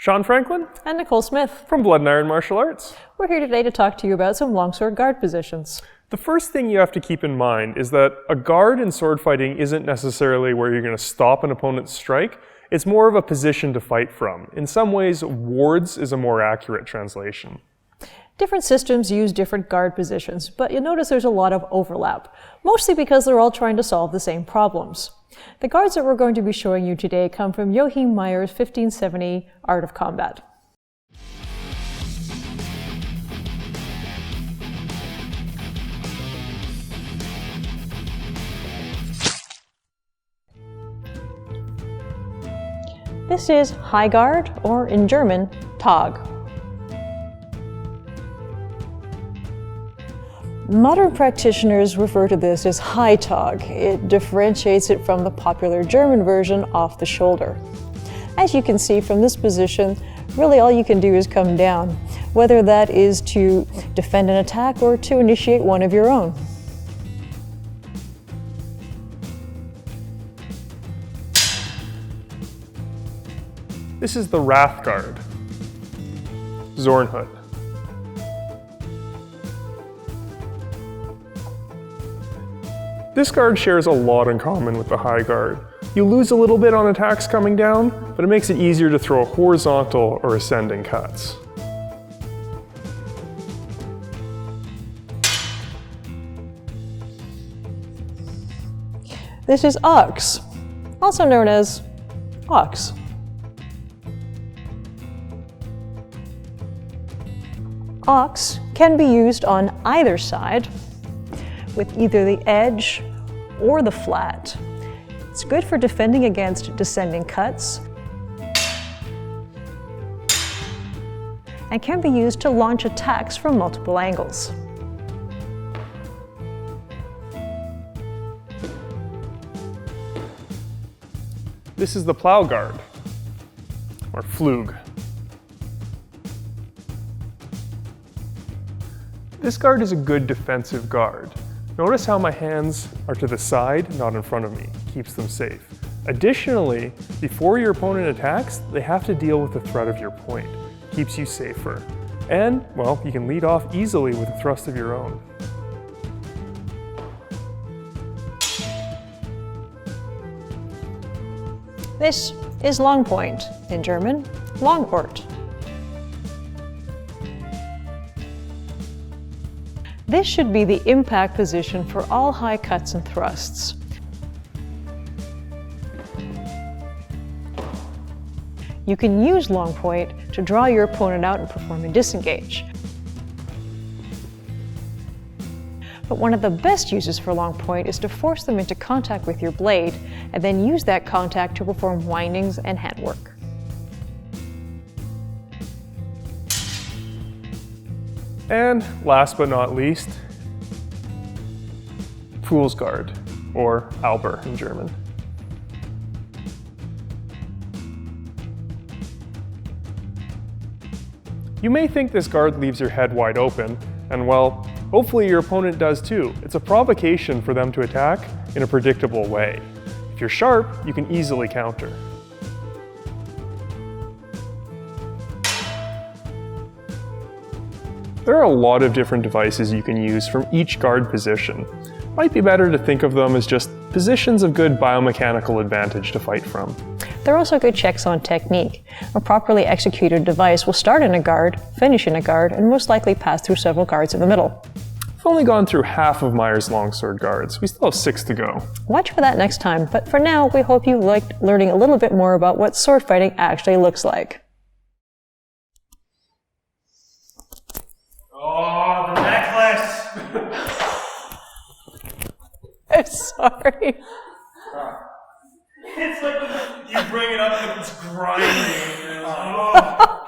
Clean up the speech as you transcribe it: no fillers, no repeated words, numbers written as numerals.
Sean Franklin and Nicole Smith from Blood and Iron Martial Arts. We're here today to talk to you about some longsword guard positions. The first thing you have to keep in mind is that a guard in sword fighting isn't necessarily where you're going to stop an opponent's strike. It's more of a position to fight from. In some ways, wards is a more accurate translation. Different systems use different guard positions, but you'll notice there's a lot of overlap, mostly because they're all trying to solve the same problems. The guards that we're going to be showing you today come from Joachim Meyer's 1570 Art of Combat. This is high guard, or in German, Tag. Modern practitioners refer to this as high Tag. It differentiates it from the popular German version, off the shoulder. As you can see from this position, really all you can do is come down, whether that is to defend an attack or to initiate one of your own. This is the Wrath Guard, Zornhood. This guard shares a lot in common with the High Guard. You lose a little bit on attacks coming down, but it makes it easier to throw horizontal or ascending cuts. This is Ox, also known as Ox. Ox can be used on either side with either the edge or the flat. It's good for defending against descending cuts and can be used to launch attacks from multiple angles. This is the Plow Guard, or Flug. This guard is a good defensive guard. Notice how my hands are to the side, not in front of me. Keeps them safe. Additionally, before your opponent attacks, they have to deal with the threat of your point. Keeps you safer. And, well, you can lead off easily with a thrust of your own. This is long point, in German, Longport. This should be the impact position for all high cuts and thrusts. You can use long point to draw your opponent out and perform a disengage. But one of the best uses for long point is to force them into contact with your blade and then use that contact to perform windings and handwork. And last but not least, Fool's Guard, or Alber in German. You may think this guard leaves your head wide open, and well, hopefully your opponent does too. It's a provocation for them to attack in a predictable way. If you're sharp, you can easily counter. There are a lot of different devices you can use from each guard position. Might be better to think of them as just positions of good biomechanical advantage to fight from. There are also good checks on technique. A properly executed device will start in a guard, finish in a guard, and most likely pass through several guards in the middle. We've only gone through half of Meyer's longsword guards. We still have 6 to go. Watch for that next time, but for now, we hope you liked learning a little bit more about what sword fighting actually looks like. Oh, the necklace! I'm sorry. It's like you bring it up and it's grinding. And it's, oh.